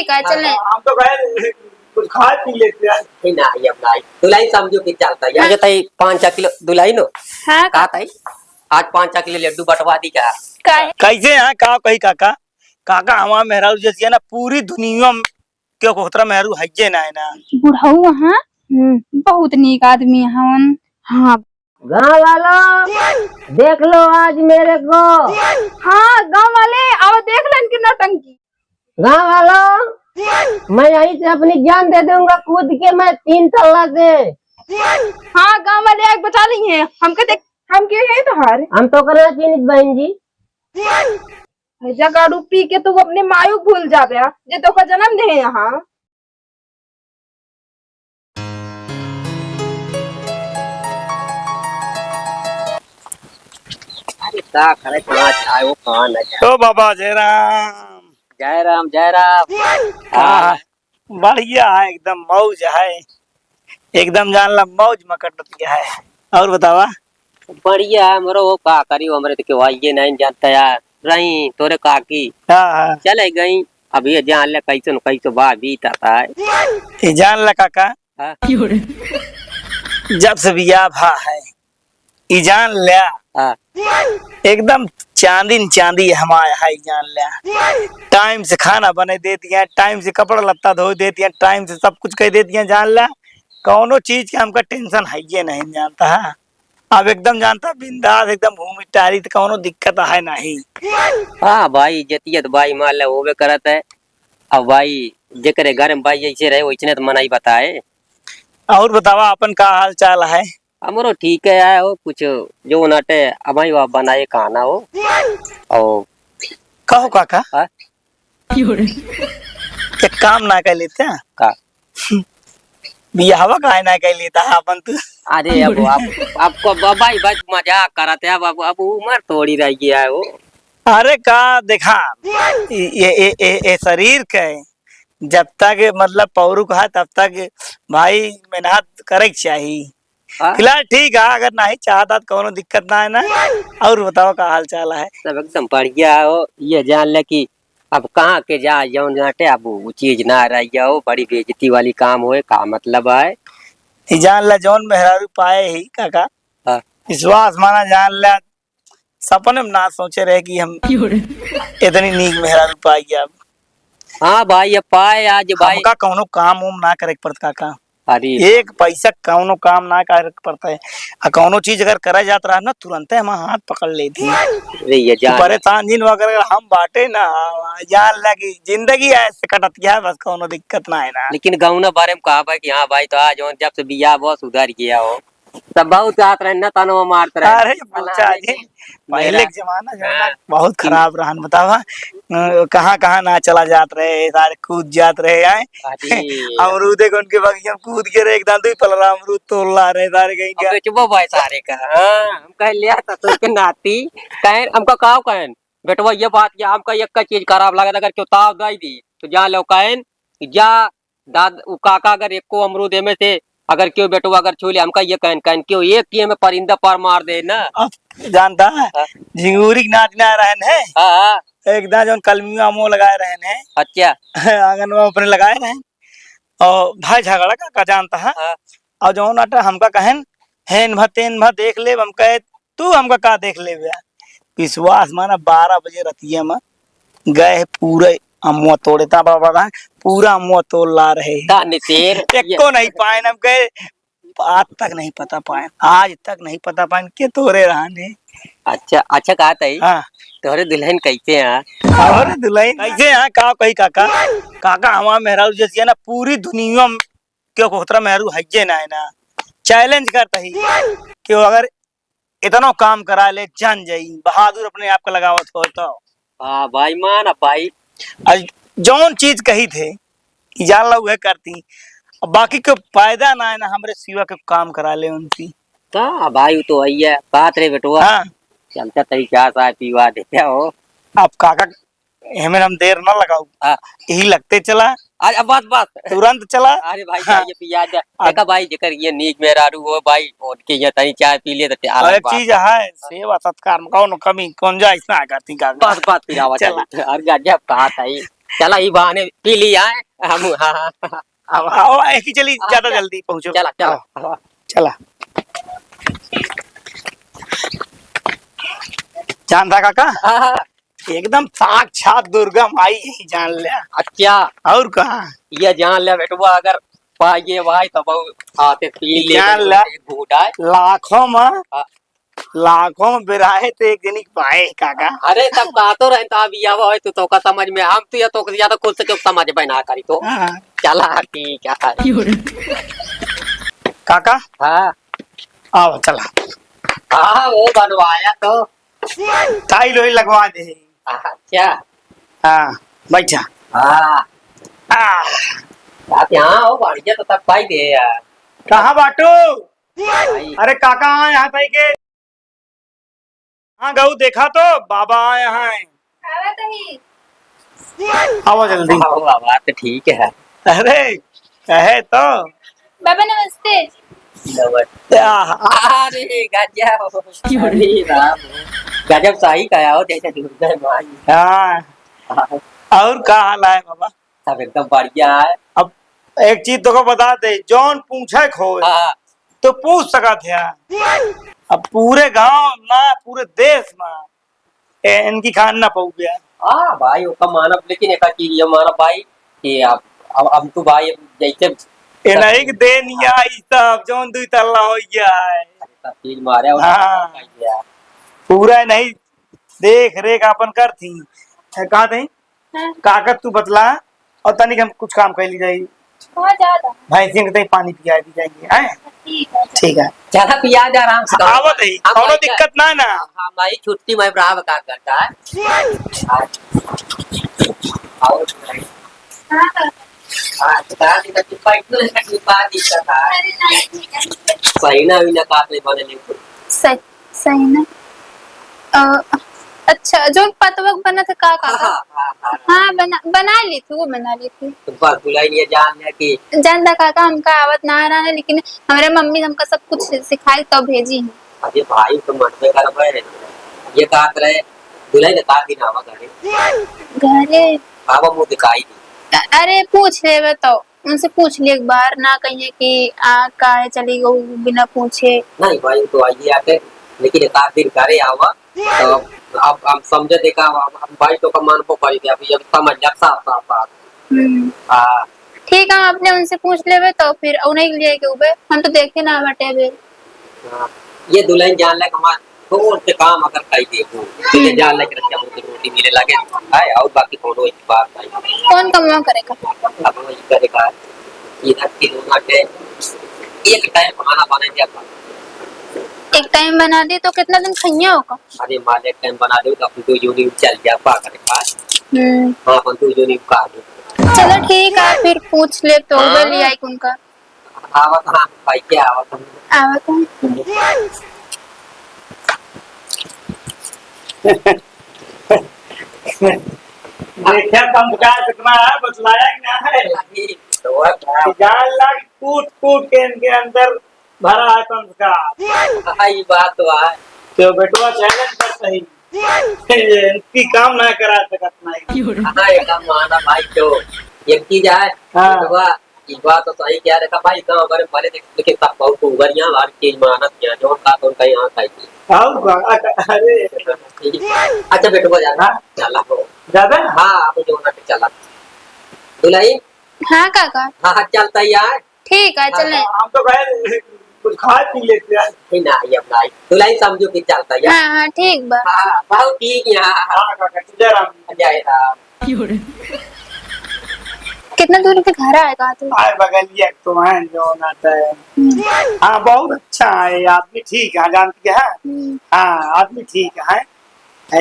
ठीक है चले। हम तो गए कुछ खा पी लेते हैं। नहीं ना ये अपना दुलाई समझो कि चलता है ये तई 5 किलो दुलाई नो हाँ का तई आज 5 किलो लड्डू बंटवा दी क्या कैसे यहाँ का कही काका काका हमारा मेहरारू जैसी है ना पूरी दुनिया में क्यों कोतरा मेहरू हज्जे ना है ना बुढ़ऊ वहाँ बहुत नीक आदमी हवन। हाँ गाँव वालों देख लो आज मेरे को। हाँ गाँव वाले आओ देख लो इनकी नौटंकी। गाँव वालों मैं यहीं से अपनी जान दे दूंगा कूद के मैं 3 तल्ला से। हाँ गाँव वाले आग बचा ली हैं हमके देख हम क्यों है तोहार हम तो करना चाहिए बहन जी जगाड़ू पी के तू अपने मायू भूल जाबे जे तो का जन्म दे यहाँ। अरे का करे पांच आयो कान तो बाबा जय राम जय राम जय राम। हाँ बढ़िया है एकदम मौज है एकदम जान ला मौज मकट है। और बतावा बढ़िया मोरो वो का करी हमरे तो के ये नहीं जानता यार रही तोरे काकी हाँ चले गई अब ये जान ले कैसे बा बीता है ये जान ला काका हाँ? जब से बिया भा है ये जान लिया हाँ। एकदम चांदी हमारा है जान लिया। टाइम से खाना बने देती है टाइम से कपड़ा लत्ता धो देती है टाइम से सब कुछ कह देती है जान लिया कौनो चीज का हमका टेंशन है ये नहीं जानता है। अब एकदम जानता बिंदास एकदम घूमी टारी तो कौनो दिक्कत है नहीं। हाँ भाई जतियत भाई मान ले वो भी करत है अब भाई जेकरे घर में भाई जैसे रहे वैसे तो मना ही बताए। और बतावा अपन का हाल चाल है। हमरो ठीक है यार वो कुछ जो नटे हमारी वहाँ बनाए खाना हो और कहो काका हाँ? एक काम ना कर लेते हैं का बियाहवा का ना कर लेता है अपन तू। अरे अब आपको भाई बस मजाक करते हैं अब उम्र थोड़ी रह गया है वो। अरे का देखा ये शरीर के जब तक मतलब पौरू का है तब तक भाई मेहनत करे चाहिए। हाँ? फिलहाल ठीक है अगर नहीं चाहता तो कोनो दिक्कत ना है ना। और बताओ का हाल चाल है। सब एकदम बढ़िया हो ये जान ले कि अब कहाँ के जा जौन जाटे अब वो चीज ना रह जाओ बड़ी बेइज्जती वाली काम होए का मतलब है। जान ला जौन मेहरारू पाए ही काका हाँ? विश्वास माना जान ला सपने में ना सोचे रहे कि हम इतनी नीक मेहरारू पाई अब। हाँ भाई ये पाए आज भाई हमका कौनो काम उम ना करे पड़ता काका। अरे एक पैसा कौनो काम ना करे पड़ता है कौनो चीज अगर करा जात रहा ना तुरंत हम हाथ पकड़ लेती ये जान परेशान जिन वगैरह हम बांटे ना जान लगी जिंदगी ऐसे कटती है बस कोनो दिक्कत ना है ना। लेकिन गाँव ना बारे में कहा भाई कि हाँ भाई तो आज जब से बिया बहुत सुधर गया हो सब बहुत आत रहे न तनो मारते रहे। अरे पूछा जी पहले के जमाना जो है ना बहुत खराब रहा बतावा कहाँ कहाँ ना चला जात रहे सारे कूद जात रहे आए अमरूद उनके बगिया में कूद के रहे एकदम तो पल रहा अमरूद तोड़ ला रहे सारे कहीं का बेचबो भाई सारे का। हम कह लिया तो के नाती कहे हमका काव कहन बेटवा ये बात या हमका एक का चीज खराब लगा अगर क्यों ताव दई दी तो जा लो कहन जा दाद काका अगर एक को अमरूद में से अगर क्यों बेटो अगर छूले हमका ये कहन क्यों एक किए में परिंदा पर मार दे ना। अब जानता है झिंगूरी नाच ना रहे हैं हाँ एकदम जो कलमिया मुँह लगाए रहे हैं अच्छा आंगन में अपने लगाए रहे और भाई झगड़ा का जानता है। और जो नाटा हमका कहन हेन भतेन भ देख ले हम कहे तू हमका का देख ले विश्वास माना 12 बजे रतिया में गए पूरे अमुआ तोड़े था बड़ा पूरा अमुआ तोड़ ला रहे को नहीं पाए हम गए आज तक नहीं पता पाए आज तक नहीं पता पाए के तोड़े रहने। अच्छा अच्छा कहा था हाँ तोहरे दुल्हन कैसे हैं और दुल्हन कैसे हैं का कही काका काका हमारा मेहरारू जैसी है ना पूरी दुनिया में क्यों कोतरा मेहरारू हज्जे ना है ना चैलेंज करता ही क्यों अगर इतना काम करा ले जान जाई बहादुर अपने आप का लगावत हो तो। हाँ भाई मान भाई जौन चीज कही थे जान लो वह करती बाकी को फायदा ना है ना हमारे सिवा के काम करा ले उनकी का भाई तो वही है बात रे बेटुआ। हाँ चलता तरी चाह सा पीवा दे हो अब काका हमें हम देर ना लगाऊ यही लगते चला आज अब बात तुरंत चला। अरे भाई ये पिया देखा भाई जेकर ये नीक मेहरारू हो भाई उनके ये तनी चाय पी ले तो अलग चीज है सेवा सत्कार में कौन कमी कौन जाए इतना करती का बात फिर आवा चला और गजब कहा था चला ये बहाने पी लिया है हम। हाँ आओ एक ही चली, ज्यादा जल्दी पहुंचो। चला चला आओ, चला। जान था काका, हाँ, एकदम साक्षात दुर्गा माई ही जान लिया। अच्छा और कहा ये जान लिया बेटुआ, अगर पाइए भाई तो बहुत आते पी ले जान लिया। घूटाए लाखों में बिराहे तो एक दिन पाए काका। अरे तब कहा तो रहता अभी अब तो का समझ में हम तो या तो ज्यादा खुद से चुप समझ में ना करी तो हाँ। चला ठीक है काका हाँ आओ चला। हाँ वो बनवाया तो टाई लोही लगवा दे। अच्छा हाँ बैठा। हाँ आ, आप यहाँ हो बढ़िया तो तब पाई दे यार कहाँ बाटू? भाई अरे काका आए यहाँ तई के। हाँ गऊ देखा तो बाबा आए हैं। आओ जल्दी। हाँ, बात तो ठीक है। अरे कहे तो बाबा नमस्ते। अरे गजब अरे राम गजब सही कहा हो जैसे दुर्गा माई। हाँ और का हाल है बाबा? सब एकदम बढ़िया है। अब एक चीज तो को बता दे, जौन पूछे खो हाँ तो पूछ सका थे। अब पूरे गांव ना पूरे देश में इनकी खान ना पाऊ गया। हाँ भाई वो का मानव, लेकिन एक चीज ये मानव भाई कि अब तो भाई जैसे नहीं कि देनिया ई सब जौन दुई तल्ला हो गया है। सब चीज मारे और हाँ। पूरा नहीं देख रेख अपन कर थी। कहा थे हाँ। कागज तू बतला और तनिक हम कुछ काम कर ली जाएगी। कहाँ ज्यादा? भैंसी के पानी पिया दी जाएंगे हैं? ठीक है। ठीक है चला पिया जा आराम से आवत है, कोनो दिक्कत ना ना। हाँ भाई छुट्टी में बराबर का करता है और हाँ, सही ना भी ना काट ले बने सही सही ना। अच्छा जो पतवक बना था का हाँ बना ली थी, वो बना ली थी। बस बुलाई नहीं जान है कि जानता काका हमका आवत ना रहा है, लेकिन हमारे मम्मी हमका सब कुछ सिखाई तब भेजी है। अरे भाई तो मन में कर भाई ये काट रहे बुलाई ने काट दिन आवा घरे बाबा मुंह दिखाई दी। अरे पूछ ले तो उनसे पूछ ले एक बार, ना कहिए कि काहे चली गई बिना पूछे। नहीं भाई तो आइए आके, लेकिन एक आध दिन करे आवा तो अब हम समझे देखा हम भाई तो का मन को पड़ी थी अभी अब समझ जा साफ साफ बात। हाँ ठीक है, हम अपने उनसे पूछ लेवे तो फिर उन्हें लिए के उबे हम तो देखे ना बटे बे। ये दुल्हन जान लग हमार कौन से काम अगर कई देखो ये जान लग रहा है रोटी मिले लगे है और बाकी कोनो एक बात नहीं। कौन कमा करेगा? अब वही करेगा इधर की दोनों के एक टाइम खाना बना दिया। एक टाइम बना दे तो कितना दिन खइया होगा? अरे मान एक टाइम बना दो तो अपन तो यूनिट चल गया पा करे पास। हां अपन तो यूनिट का दो। चलो ठीक है फिर पूछ ले तो ले आई उनका। आवत हां भाई क्या आवत आवत देखा कम का कितना है बतलाया कि ना है? तो जान लग कूट के इनके अंदर भरा है संस्कार। हां बात तो है तो बेटवा चैलेंज कर सही इनकी काम ना करा सकत नहीं। हां एक काम माना भाई तो एक चीज है बेटवा इस बात तो सही क्या देखा भाई गांव भरे भले लेकिन सब बहुत उगरिया हर चीज मानत क्या जो का तो कहीं हां खाई थी। अरे अच्छा बेटवा जाना चला हो ज्यादा हां अब जो ना चला दुलाई। हाँ काका हां चलता यार ठीक है चले। हम तो भाई कुछ खा पी लेते हैं। नहीं ना ये अपना दुलाई समझो कि चलता यार। हाँ हाँ ठीक बा। हां बहुत ठीक यार। हां काका जय राम। जय राम। कितना दूर के घर आएगा तो? आए बगलिया तो है जो नाता है। हाँ बहुत अच्छा है आदमी, ठीक है जानती है। हाँ आदमी ठीक है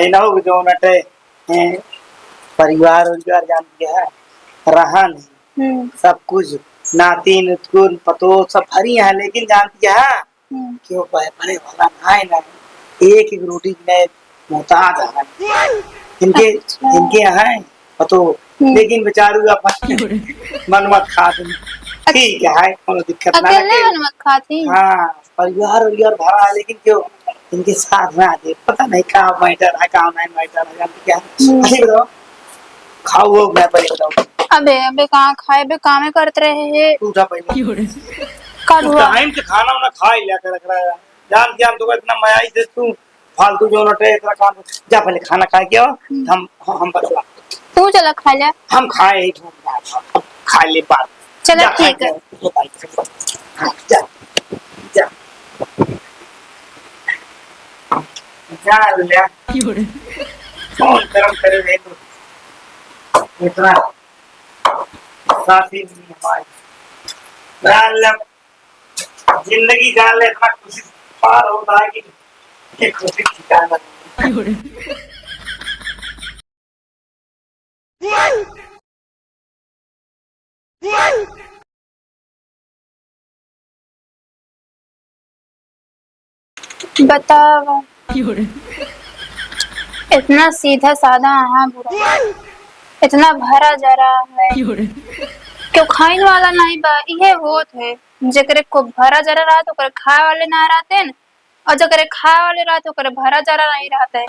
ना जो नटे परिवार रोजगार जानती है रहा नहीं सब कुछ नाती नुतकुन पतो सब भरी है, लेकिन जानती है क्यों परे वाला ना है ना एक एक रोटी में मोहताज है इनके यहाँ पतो, लेकिन बेचारू अपन मन मत खा दूं ठीक है कोनो दिक्कत ना अकेले मन मत खाती। हाँ परिवार भरा है, लेकिन क्यों इनके साथ में आते पता नहीं कहाँ मैटर है कहाँ नहीं मैटर है जानती क्या। अच्छा बताओ खाओ वो मैं पहले बताऊं। अबे अबे कहाँ खाए बे, काम करते रहे है। तू उठा पहले। का तू हुआ? टाइम से खाना वाना खा ही लिया कर रख रहा है। जान के हम तो इतना मयाई से तू फालतू जो नटे इतना काम। जा पहले खाना खा के आओ, हम बचला। तू चला खा ले। हम खाए ही ठूक खा ले बात। चलो जा, ठीक है। हाँ, जा जा जा ले। कौन गरम करे रे तू इतना साथी नहीं हमारी। जान ले, जिंदगी जान ले, इतना खुशी पार होता है कि खुशी ठिकाना नहीं। बताओ, इतना सीधा साधा हाँ बुरा, इतना भरा जरा है, क्यों खाइन वाला नहीं बा। ये होत है जेकरे को भरा जरा रहा तो करे खाए वाले ना रहते न, और जकरे खाए वाले रहा तो करे भरा जरा नहीं रहता है।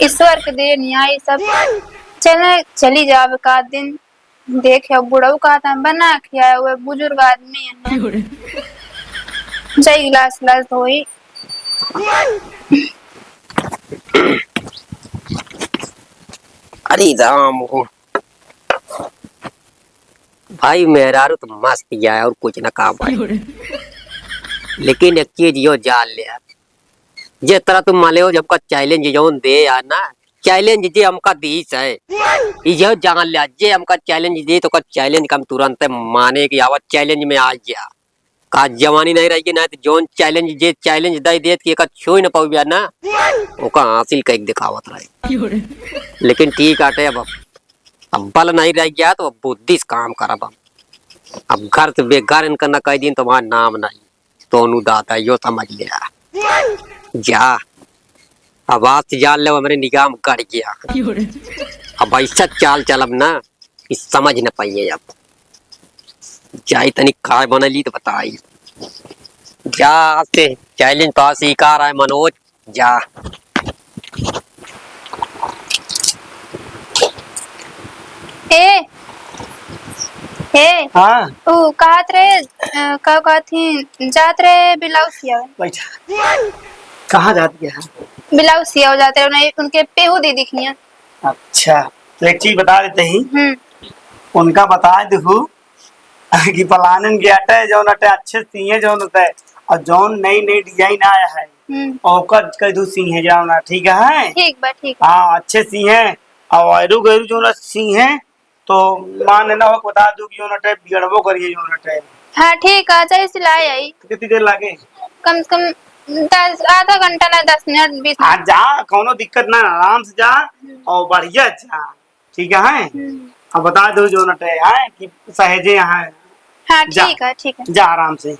ईश्वर के दे न्याय सब। चले चली जाओ एक आध दिन, देखे बुढ़ऊ का था बना खिया हुए बुजुर्ग आदमी है। जाई गिलास गिलास धोई। अरे राम हो भाई, मेहरारू तो मस्त गया है और कुछ ना काम भाई। लेकिन एक चीज यो जान ले यार, जिस तरह तुम माले हो जब का चैलेंज जो दे यार ना, चैलेंज जे हमका दीस है यो जान ले। जे हमका चैलेंज दे तो का चैलेंज का हम तुरंत माने की आवत चैलेंज में आ गया। का जवानी नहीं रहेगी ना तो जोन चैलेंज जे चैलेंज दे देत कि एक छुई न पाऊ ना ओका हासिल कई दिखावत रहे। लेकिन ठीक आटे अब बल नहीं रह गया तो अब बुद्धि से काम करब। अब घर से बेकार इनका न कह दिन तुम्हारा नाम नहीं तो अनुदाता यो समझ लिया। जा अब आज से जान लो हमारे निगाह में गड़ गया। अब ऐसा चाल चलब ना कि समझ न पाइए। अब जाई तनी काय बनली तो बताई। जा आज से चैलेंज तो स्वीकार है मनोज। जा ए ए हाँ ओ कहत रहे का कहती जात रहे ब्लाउज सिया, बैठा। कहाँ जाती है? ब्लाउज सिया जाते रहे उन्हें उनके पेहू दे दिखनिया। अच्छा तो एक चीज बता देते ही, उनका बता दू कि पलानन के अटे जो नटे अच्छे सिंहे जो नटे और जौन नई नई डिजाइन आया है ओकर कह दू सिंहे जो ना ठीक है। ठीक बा ठीक। हाँ अच्छे सिंहे और वैरू गैरू जो ना सिंहे तो मान ना हो बता दू कि जो नटे बिगड़बो करिए जो नटे। हाँ ठीक है, चाहे सिलाई आई तो कितनी देर लागे? कम से कम 10 आधा घंटा ना 10 मिनट 20 हाँ मिनट। जा कोनो दिक्कत ना, आराम से जा और बढ़िया जा ठीक है। अब बता दो जो नटे है कि सहेजे यहाँ है। हाँ जा। ठीक है ठीक है। जा आराम से।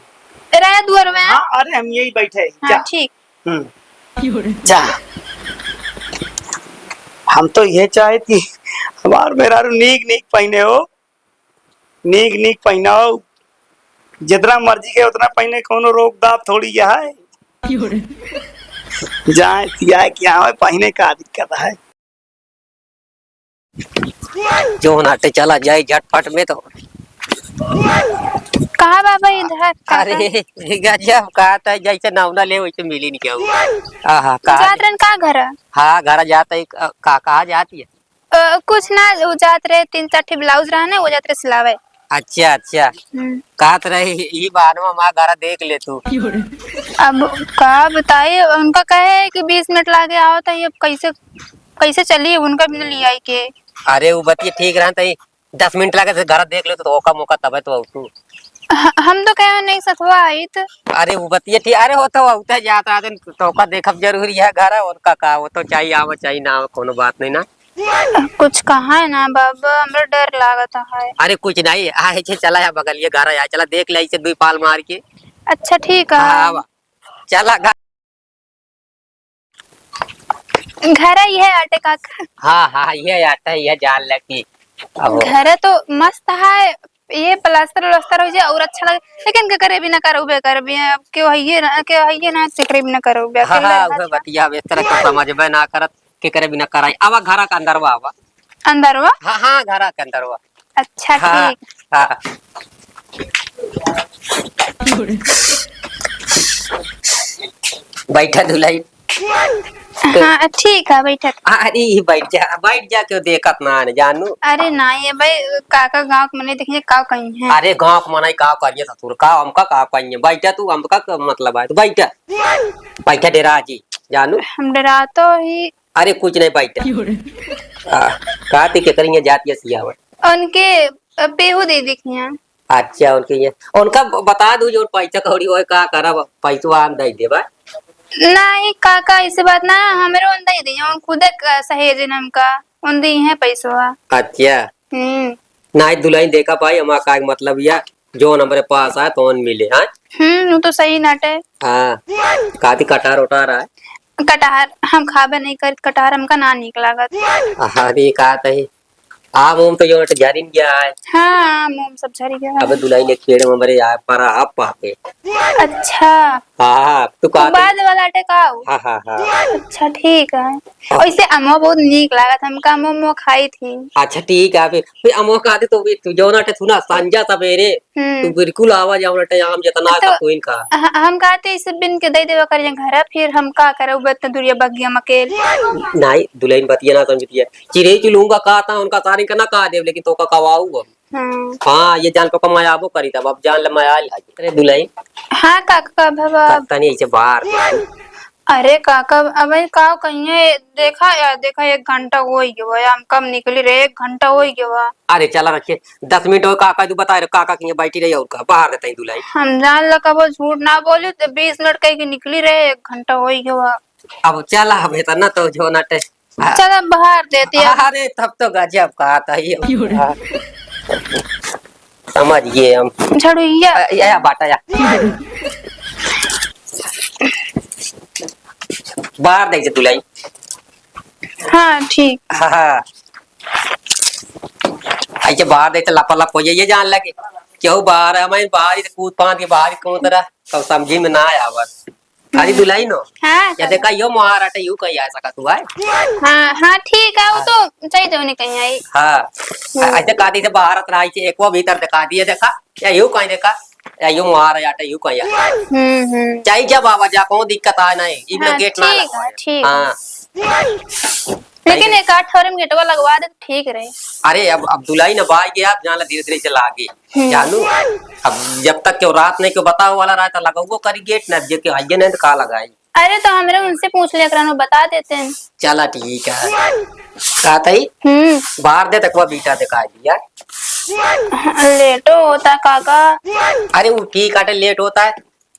रहे दुआर में। हाँ अरे हम यही बैठे हैं। हाँ जा ठीक। जा। हम तो ये चाहे थी हमार मेहरारू नीक नीक पहने हो, नीक नीक पहनाओ, जितना मर्जी के उतना पहने, कोनो रोक दाब थोड़ी है। जाए सियाए क्या है पहने का दिक्कत है। जो नाटे चला जाए झटपट में तो। कहा बाबा इधर? अरे गजब कहा था, जैसे नावना ले वैसे मिली नहीं क्या। हाँ जात रहे का घर? हाँ घर जाता है। कहा जाती है? कुछ ना, वो जात रहे 3-4 ब्लाउज रहने वो जात रहे सिलावे। अच्छा अच्छा कहत रहे ये बाद में माँ घर देख ले तू। अब का बताइए, उनका कहे कि 20 मिनट लागे आओ तो ये कैसे कैसे चलिए उनका भी लिया आई के। अरे वो बतिए ठीक रहा 10 मिनट लगे घर देख ले तो ओका मौका तब तो तू। हम तो कहे नहीं सतवा आई तो। अरे वो बतिए ठीक, अरे वो तो होता जाता तो ओका देखब जरूरी है घर उनका का वो तो चाहिए आवा चाहिए ना आवा कोनो बात नहीं ना। कुछ कहा है ना बाबा, हमरा डर लागता है। अरे कुछ नहीं आए चला है बगल ये घर आया चला देख ले इसे 2 पाल मार के। अच्छा ठीक है। हाँ चला घर ही है आटे का। हाँ हाँ ये आता है ये जान लगी। घर तो मस्त है, ये प्लास्टर व्लास्टर हो जाए और अच्छा लगे, लेकिन के करे भी ना करो बे कर भी क्यों है ये ना के करे भी ना करो बे। हाँ हाँ बतिया इस तरह के समझ में ना करत के करे भी ना कराई आवा घर का अंदर आवा। अंदर हुआ। हाँ हाँ घर के अंदर हुआ। अच्छा हाँ ठीक। हाँ। बैठा दुलाई। हाँ ठीक है बैठक। अरे बैठ जा क्यों देखत ना है जानू। अरे ना ये भाई काका गांव के मने देखिए का कहीं है। अरे गाँव को मनाई का करिए ससुर का हमका का कहिए बैठा तू हमका का मतलब है तू बैठा। बैठा डेरा जी जानू। हम डरा तो ही। अरे कुछ नहीं बैठा। कहती के करेंगे जाती है सियावट। उनके पेहू दे देखिए। अच्छा उनके ये उनका बता दू जो पैसा कौड़ी हो का करब पैसा हम दे देबा। नहीं काका ऐसे बात ना हमारे उन दे दिए उन खुद सहेज हमका उन दी है पैसा। अच्छा नहीं दुल्हन देखा भाई हमारा का मतलब या जो हमारे पास आए तो मिले। हाँ वो तो सही नाटे। हाँ काती कटार उटार है। कटहर हम खाबे नहीं कर कटहर हमका ना निक लागत। अरे का तही आम उम तो जो जारिन गया है। हाँ मोम सब झरी गया। अबे दुल्हन ने खेड़ में हमारे आए पर आप पाते। अच्छा हाँ तू का बाद वाला टेकाऊ। हाँ हाँ हाँ। अच्छा ठीक है। वैसे अम्मा बहुत नीक लागत हमका अम्मा खाई थी। अच्छा ठीक है फिर अमो का तो तू जो ना सुना संजा सवेरे तू बिल्कुल आवाज आवट आम जितना तो का कोइन का। हम कहते इस बिन के दे देवा करिए घर फिर हम का करे उबत दूरिया बगिया मकेल। नहीं दुल्हन बतिया ना समझती है चिरे चुलूंगा का था उनका सारी का ना का दे लेकिन तो का कवाऊ। हाँ ये जान तो मैं आबो करी तब अब जान ले मैं आल अरे दुल्हन। हाँ काका भवा तनी ऐसे बाहर। अरे काका अब का कहिए देखा यार देखा 1 घंटा हो ही गया हम कब निकली रे 1 घंटा हो ही गया। अरे चला रखिए 10 मिनट और काका तू बता रहे काका की बैठी रही और का बाहर रहता है दुल्हन। हम जान लगा वो झूठ ना बोले तो 20 मिनट कहीं की निकली रहे 1 घंटा हो ही गया। अब चला अब इतना तो जो नटे चल बाहर देती है। अरे तब तो गजब का था ये समझ गए हम। झड़ुइया या बाटा या बाहर देख दुल्हन। हाँ ठीक। हाँ ऐसे बाहर देख लापा लप हो जाए ये जान लगे क्यों बाहर है मैं बाहर ही कूद पाद के बाहर कौन तरह कब समझी में ना आया बस खाली दुल्हन हो। हाँ या देखा यो महाराटा यू कहीं आ सका तू है। हाँ हाँ ठीक है वो तो चाहिए तो नहीं कहीं आई। हाँ ऐसे काटी से बाहर रहा है एक वो भीतर दिखा दिया देखा या यू कहीं देखा या यू महाराटा यू कहीं आ। चाहिए जब आवा जा कौन दिक्कत आ नहीं इतना गेट ना ठीक ठीक। हाँ लेकिन एक 8 में गेटवा लगवा दे तो ठीक रहे। अरे अब दुल्हन बाई गया आप जान धीरे धीरे चला आगे जानू। अब जब तक क्यों रात नहीं क्यों बताओ वाला रात लगा वो करी गेट न जे के आइए नहीं तो का लगाई। अरे तो हमारे उनसे पूछ लिया करा बता देते हैं। चला ठीक है कहता ही बाहर दे तक वो बीटा दिखा दिया। लेटो होता काका। अरे वो ठीक है लेट होता है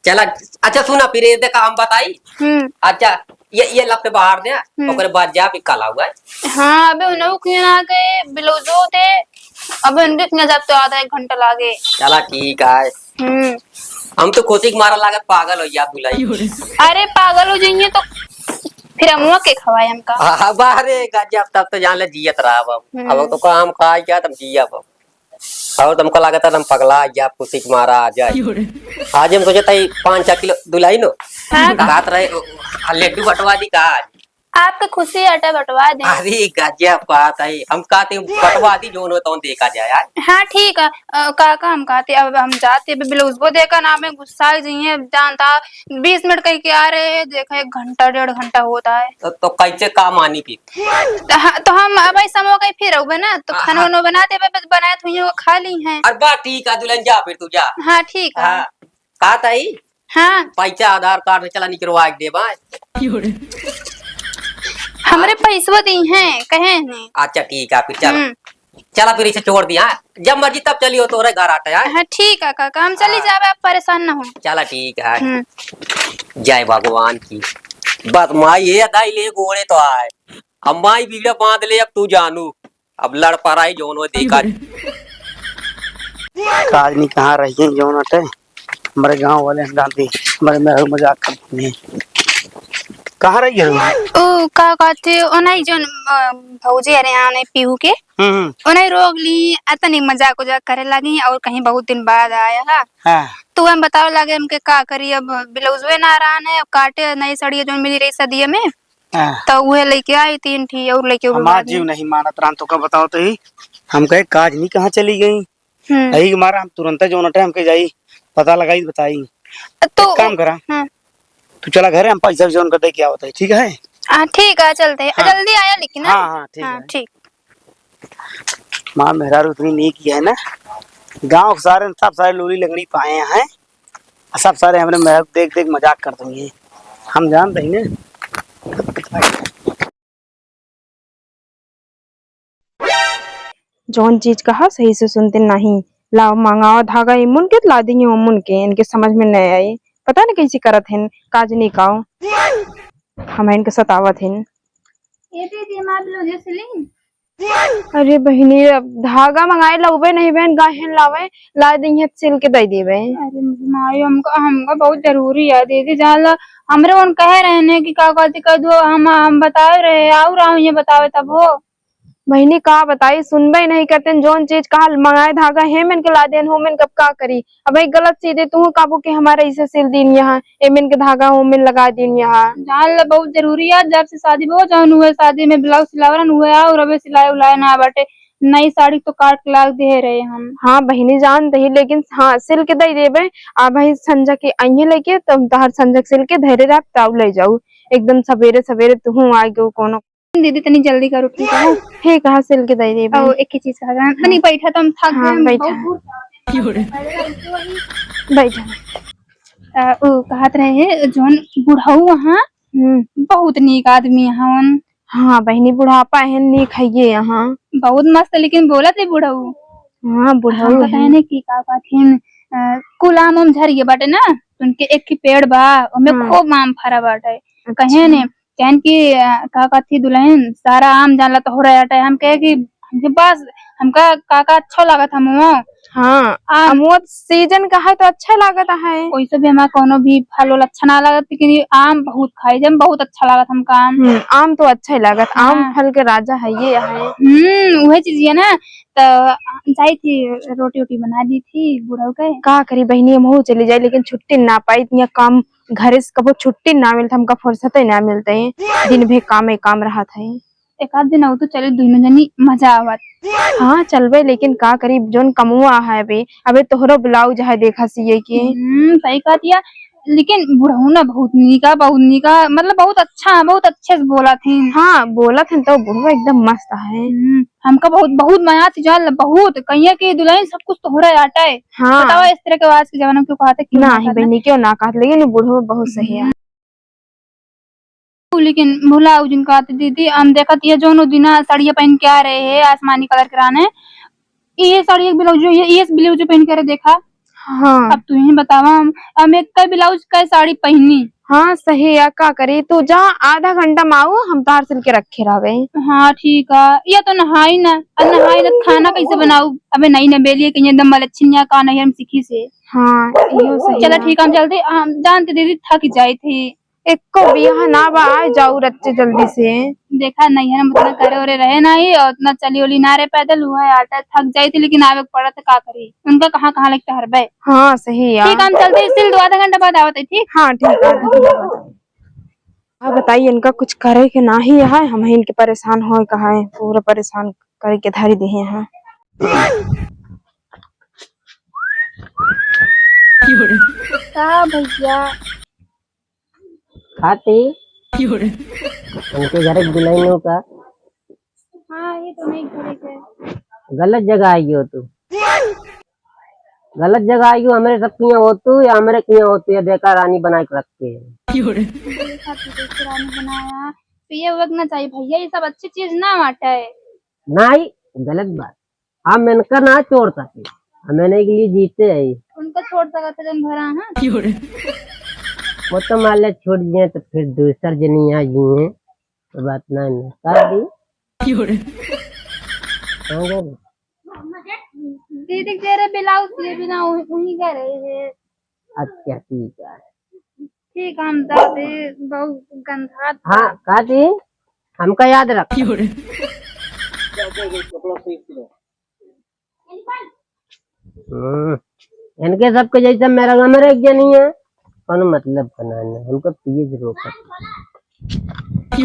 चला। अच्छा सुना फिर ये देखा हम बताई। अच्छा ये लपटे बाहर दे और बाद जा भी काला हुआ है। हाँ अबे उन्हें क्यों ना गए ब्लाउजो थे अबे उनके क्यों जाते आधा 1 घंटा लागे। चला ठीक है हम तो खुशी के मारा लागत पागल हो गया बुलाई। अरे पागल हो जाइए तो फिर अमुआ के खवाए हमका। बाहरे गजब तब तो जान ले जियत रहा अब तो काम खा गया तब जिया अब और तुमको लगा था हम पगला या खुशी के मारा आ जाए। आज हम सोचे 5-6 किलो दुल्हन नो रात रहे लड्डू बटवा दी का आपका खुशी आटा बटवा दे। अरे गजब बात है हम कहते बटवा दी जो तो देखा जाए यार। हाँ ठीक है काका हम कहते अब हम जाते ब्लाउज वो देखा ना हमें गुस्सा जाइए जानता 20 मिनट कहीं के आ रहे हैं देखा 1 घंटा 1.5 घंटा होता है तो कैसे काम आनी फिर। तो हम अब समो कहीं फिर हो ना तो खाना वाना बनाते बनाए हुई वो खा ली है। अरे बात ठीक है दुल्हन जा फिर तू जा। हाँ ठीक है। कहा था हाँ पैसा आधार कार्ड में चला निकलवा दे भाई हमारे पैसा दी हैं कहे नहीं। अच्छा ठीक है फिर चला चला फिर इसे छोड़ दिया जब मर्जी तब चलियो तो घर आटा यार। हाँ ठीक है काका हम चली जावे आप परेशान ना हो। चला ठीक है जय भगवान की बस माई ये अदाई ले गोड़े तो आए हम माई बीविया बांध ले अब तू जानू अब लड़ पड़ाई जोन देखा आदमी कहाँ रही है जो नटे हमारे गांव वाले जानते हमारे मेरा मजाक करते हैं कहाँ रही है ओ का कहते ओ नहीं जो भौजी अरे यहाँ नहीं पीहू के ओ नहीं रोक ली अतनी मजाक उजाक करे लगी और कहीं बहुत दिन बाद आया है। हाँ। तो हम बताओ लगे हमके का करी अब ब्लाउजवे ना रहा है काटे नई साड़ी जो मिली रही सदिया में तो वह लेके आई 3 थी और लेके हमारा जीव नहीं मानत रान, तो का बताओ तो ही हम कहे काज नहीं कहाँ चली गई। यही मारा हम तुरंत जो नटे हमके जाई पता लगाई बताई। तो एक काम करा, तू चला घर, हम पैसा जोन कर दे क्या होता है, ठीक है? ठीक है चलते हैं। हाँ। जल्दी आया लेकिन। हाँ हाँ ठीक है। ठीक। माँ मेहरारू इतनी नीक है ना, गांव के सारे सब सारे लोली लंगड़ी पाए हैं, सब सारे हमने महल देख देख मजाक कर देंगे, हम जानते ही ना। जौन चीज कहा सही से सुनते नहीं। लाओ मंगाओ धागा इमुन के ला देंगे उमुन के, इनके समझ में नहीं आई। पता नहीं कैसे करत हैं काज नहीं काओ, हम इनके सतावत हैं। ये दीदी मार लो जे सिलिंग। अरे बहिनी अब धागा मंगाए लावे नहीं बहन, गाहन लावे ला देंगे सिल के दे देवे। अरे माई हमका हमका बहुत जरूरी है दीदी, जान हमरे उन कह रहे हैं कि का कहती कह दो, हम बता रहे और हम ये बतावे तब हो। बहिनी का बताई सुनबे नहीं करते, जौन चीज कहा मंगाए धागा है मैंने के ला देन हो मैंने कब का करी। अब भाई गलत सीधे तू काबू के हमारे इसे सिल दिन यहाँ ए मैंने के धागा हो मैंने लगा दिन यहाँ। जान बहुत जरूरी है, जब से शादी बहुत जौन हुए शादी में ब्लाउज सिलावन हुए और अबे सिलाई उलाई ना बाटे, नई साड़ी तो काट के लाग दे रहे हम। हाँ बहिनी जान दही, लेकिन हाँ सिल के दे देवे। आ भाई संजा के अइये लेके तुम तहर संजा सिल के धैर्य रख ताऊ ले जाऊ एकदम सवेरे सवेरे तू आ गयो कोनो। दीदी तनी जल्दी करो ठीक है। हे कहा सिल के दे देवे। और एक ही चीज कहा तनी बैठा तो हम थक गए। हाँ, बैठा। बैठा वो कहत रहे जोन बुढ़ऊ वहाँ बहुत नीक आदमी हवन। हाँ बहनी बुढ़ापा है नीक है ये यहाँ बहुत मस्त, लेकिन बोला थे बुढ़ऊ। हाँ बुढ़ऊ हम कहने की का कहथिन कुल आम उम झरिए बाटे ना, उनके एक ही पेड़ बा ओमे खूब आम फरा बाटे। कहे ने कहन की का कहती दुल्हन सारा आम जानला तो हो रहा है। हम कहे कि हमके पास हमका काका अच्छा लागत हम। हाँ अमोद सीजन का है तो अच्छा लागत है। कोई से भी हमारा कोनो भी फल वाल अच्छा ना लागत, लेकिन ये आम बहुत खाई जब बहुत अच्छा लागत हमका आम। आम तो अच्छा ही लागत। हाँ। आम फल के राजा है ये है। वही चीज है ना। तो जाई थी रोटी वोटी बना दी थी बुढ़ऊ के। का करी बहनी हम चली जाए, लेकिन छुट्टी ना पाई इतनी काम घरे से कबो छुट्टी ना मिलता, हमका फुर्सत ही ना मिलते हैं, दिन भर काम रहा था। एक आध दिन तो चले दोनों जनी मजा आवत। हाँ चलबे, लेकिन का करी जोन कमुआ है बे अबे तोहरो ब्लाउज है देखा सिए के। सही कह दिया, लेकिन बुढ़ऊ ना बहुत नीका मतलब बहुत अच्छा बहुत अच्छे से बोला थी। हाँ बोला थे तो बुढ़वा एकदम मस्त है। हमका बहुत बहुत माया थी जान बहुत कहिए कि दुल्हन सब कुछ तो हो रहा है आटा है। हाँ बताओ इस तरह के आज के जमाने में क्यों कहते क्यों ना ही बहनी क्यों ना कहते, लेकिन बुढ़वा बहुत सही है। लेकिन भूला उस दिन कहते दीदी हम देखा ये जो दिन साड़ियाँ पहन के आ रहे हैं आसमानी कलर के राने, ये साड़ी एक ब्लाउज ये ब्लाउज पहन कर देखा। हाँ अब तू ही बतावा हम एक का ब्लाउज का साड़ी पहनी। हाँ सही है का करी तू जा आधा घंटा माऊ हम तार सिल के रखे रहे। हाँ ठीक है, या तो नहाई ना खाना कैसे बनाऊ अबे नहीं ना बेलिए कहीं एकदम मलच्छिया का नहीं हम सीखी से। हाँ यो सही चलो ठीक है हम जल्दी हम जानते दीदी थक जाई थी। एक को बियाह ना बा आ जाऊ रच्चे जल्दी से। देखा नहीं है मतलब करे ओरे रहे नहीं और उतना चली ओली ना रहे पैदल हुआ है आटा थक जाई थी, लेकिन आवे पड़ा तो का करी उनका कहाँ लगता हर बे। हाँ सही है ठीक हम चलते सिल 2 आधा घंटा बाद आवत है ठीक। हाँ ठीक है। हाँ बताइए इनका कुछ करे के ना ही है, हम इनके परेशान हो कहा है पूरा परेशान करके धरी दिए हैं। भैया खाते उनके घर दुल्हनों का। हाँ ये तो नहीं करे गलत जगह आई हो तू, गलत जगह आई हो। हमारे सब किया हो तू या हमारे किया होती है देखा रानी बना के रखते है। बनाया तो ये वक्त ना चाहिए भैया, ये सब अच्छी चीज ना बाटा है। नहीं गलत बात, हम मेनका ना छोड़ सके, हमें के लिए जीते है। उनका छोड़ सका था जन भरा। हाँ वो तो मान ले छोड़ दिए तो फिर दूसर जनी आ गई तो बात नहीं कर दी। दीदी तेरे ब्लाउज ये बिना वही कर रहे हैं। अच्छा ठीक है ठीक हम जाते बहुत गंधा। हाँ काटी हमका याद रख। इनके सबके जैसा मेरा एक जनी है कौन मतलब बनाना हमको प्लीज रोक। ए,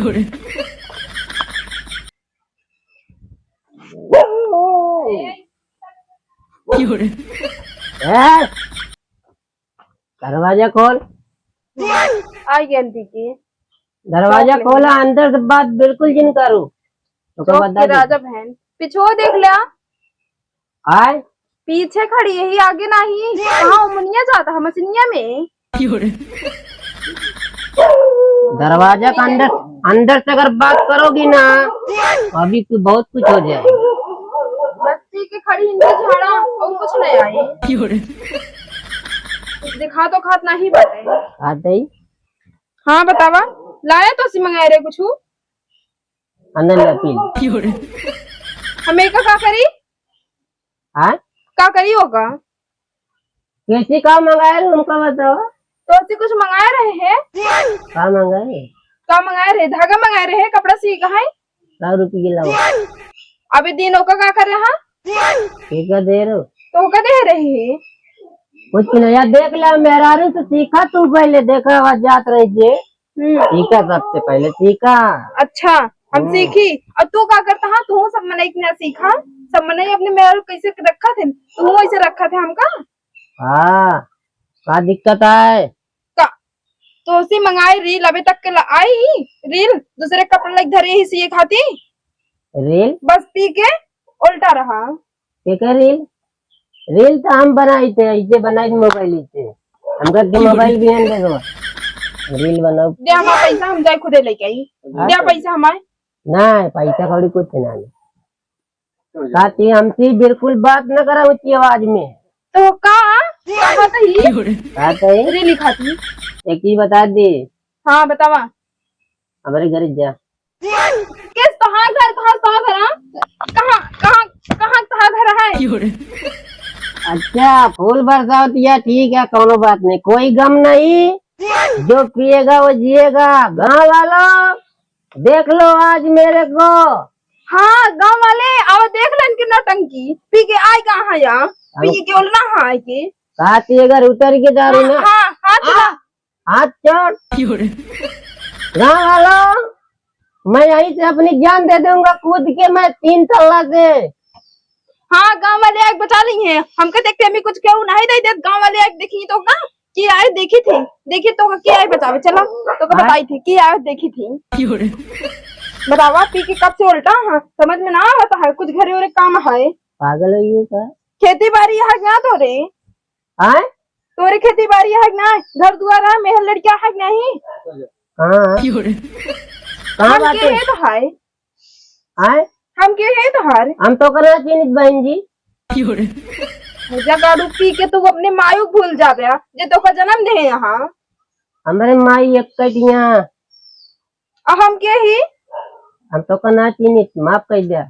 दरवाजा खोल। आई गई दीदी। दरवाजा खोला, अंदर से बात बिल्कुल जिन करू तो चौक बता की दे। राजा बहन पिछो देख लिया, आए पीछे खड़ी यही आगे नहीं। कहाँ उमनिया जाता है मसीनिया में। दरवाजा का अंदर अंदर से अगर बात करोगी ना अभी तो बहुत कुछ हो जाएगा। बच्ची के खड़ी हिंदी झाड़ा और कुछ नहीं आई। दिखा तो खात नहीं बटे। आते ही हाँ बतावा, लाया तो सी मंगाए रहे कुछ। अंदर ले पी ले। हमें का करी, हाँ का करी होगा। कैसी का मंगाए उनका बताओ। तो ऐसे कुछ मंगाए रहे हैं। का मंगाए? का मंगाए रहे, धागा मंगाए रहे, कपड़ा सी का है। 100 रुपये की लगा। अभी दिनों का कर रहा ठीक है दे रो तो का दे रहे हैं। कुछ नहीं देख ले मेहरारू से सीखा तू पहले देखा आवाज जात रही थी। सीखा सबसे पहले सीखा। अच्छा हम सीखी और तू का करता हाँ। तू सब मने इतना सीखा, सब मने अपने मेहरारू कैसे रखा थे, तू ऐसे रखा थे हमका। हाँ का दिक्कत है का तो उसी मंगाई रील अभी तक के आई रील दूसरे कपड़े लग धरे ही सी खाती रील बस पी के उल्टा रहा। क्या रील? रील तो हम बनाई थे, ऐसे बनाई मोबाइल से। हम करके मोबाइल भी दे दो रील बनाओ। दे हमारा पैसा, हम जाए खुदे लेके आई। दे पैसा हमारे। नहीं पैसा कौड़ी कुछ ना साथी हमसे बिल्कुल बात न करा ऊंची आवाज में। तो कहा ही रील खाती। एक ही बता दी। हाँ बतावा। हमारे घर जा किस कहाँ घर, कहाँ घर है। अच्छा फूल बरसाओ दिया ठीक है, कोनो बात नहीं, कोई गम नहीं। जो पिएगा वो जिएगा। गाँव वालों देख लो आज मेरे को। हाँ गाँव वाले अब देख लें कि नौटंकी पी के आए कहाँ है यहाँ, पी के उलना है के साथी अगर उतर के दारू ना हाँ हाँ हाथ चोट। गाँव वालों मैं यहीं से अपनी जान दे दूंगा कूद के, मैं 3 तल्ला से। हाँ गाँव वाले आग बचा ली है हमको, देखते हमें कुछ क्यों नहीं दे दे। गाँव वाले आग देखी तो का की आए देखी थी, देखी तो की आए बचावे चला तो का बताई थी की आए देखी थी। बतावा पी के कब से उल्टा है, समझ में ना आता है। कुछ घरे और काम है। पागल हो गई का? खेती बाड़ी है क्या तोरे? आए तोरे खेती बाड़ी है ना, घर द्वार है, मेहर लड़किया है नहीं। हाँ कहाँ हम बात के है? है तो है, आए हम के है तो हर हम तो करना चाहिए बहन जी। जगाड़ू पी के तू अपने मायू भूल जावे जे तो का जन्म दे यहाँ। हमारे माई एक कटिया हम के ही हम तो करना चाहिए माफ कर दिया।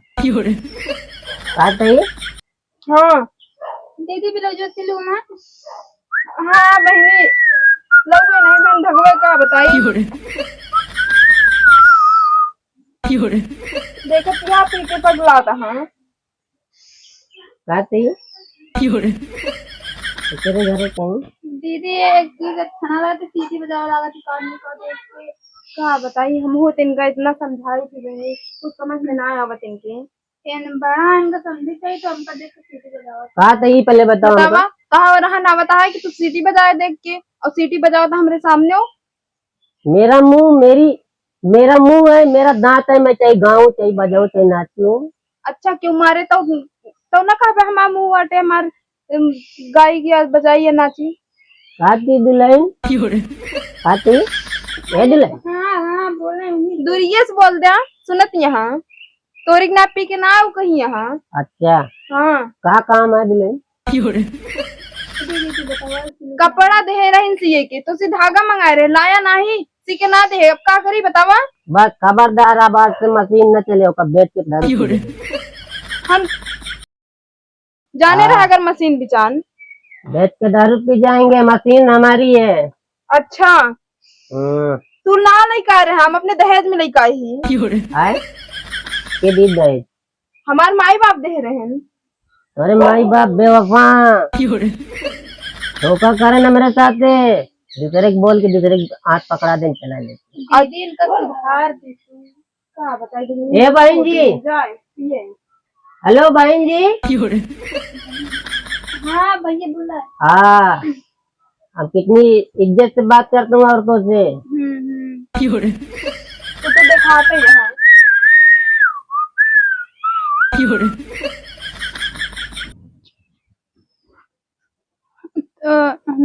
हाँ दीदी भी लो जो सिलू ना। हाँ बहनी लगे नहीं बहन भगवे का बताई। देखो क्या पी के पगलाता है। तेरे घर कहीं दीदी एक चीज खाना लाते सीटी बजावे लगा थी काटने का देख के। क्या बताई हम हो तिनका इतना समझाई थी बहनी, कुछ समझ में ना आवत इनके। इन बड़ा इनका समझी चाहिए तो हमका देख के सीटी बजावा। कहा था पहले बताओ हमको। बतावा कहा रहा ना बताया कि तू सीटी बजाए देख के और सीटी बजाओ तो हमारे सामने हो। मेरा मुंह है, मेरा दांत है, मैं चाहे गाँव चाहे बजाओ चाहे नाचू। अच्छा क्यों मारे तो ना कहा हमारा मुंह वाटे हमार गाय की बजाई या नाची। खाती दुल्हन खाती ये दुल्हन। हाँ हाँ बोल रहे हैं। दूरिये से बोल दिया सुनत यहाँ तोरी ना पी के ना आओ कहीं यहाँ। अच्छा हाँ का काम है दुल्हन? कपड़ा दे रही सिए के तो धागा मंगाए रहे लाया नहीं सी के ना दे, अब का करी बतावा। बस खबरदार आवाज से मशीन न चले बैठ के धर। हम जाने रहा अगर मशीन बिचान बैठ के दारू पी जाएंगे, मशीन हमारी है। अच्छा तू ना लेकर रहे, हम अपने दहेज में लेकर ही आए के दी दहेज हमारे माई बाप दे रहे हैं। अरे माई बाप बेवफा धोखा करे ना मेरे साथ। दूसरे को बोल के दूसरे के हाथ पकड़ा दे चला ले। दीदी इनका सुधार दे तू का बताई ए बहन जी, जाए ये हेलो बहन जी। हाँ भैया बोला। हाँ, अब कितनी इज्जत से बात करता हूँ औरतों से। तो दिखाते हैं।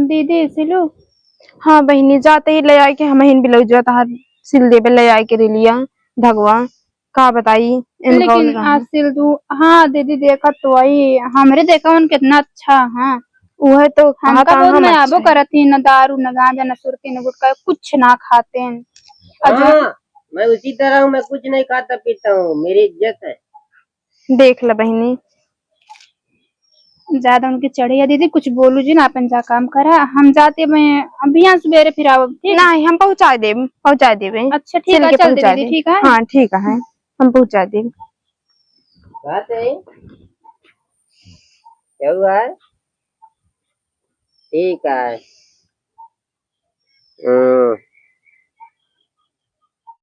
दीदी सिलू हाँ बहनी जाते ही ले आए के हम हिन ब्लाउज तार सिल देबे ले आए के लिया धगवा का बताई लेकिन आज सिल दू। हाँ दीदी देखा तो आई हमरे देखा उन कितना अच्छा। हाँ वह तो हमका बहुत हम मैं अच्छा आबो है। करती न दारू न गांजा न सुरती न गुटखा कुछ ना खाते हैं। हाँ, मैं उसी तरह हूँ, मैं कुछ नहीं खाता पीता हूँ, मेरी इज्जत है। देख ल बहनी ज्यादा उनके चढ़े या दीदी कुछ बोलू जी ना अपन जा काम करा हम जाते मैं अभी यहाँ सवेरे फिर आओ ठीक। नहीं हम पहुंचा देबे अच्छा ठीक सिल है के चल दे पहुंचा दीदी दे। ठीक है। हाँ ठीक है हम पहुंचा देबे। बात है क्या हुआ है? ठीक है।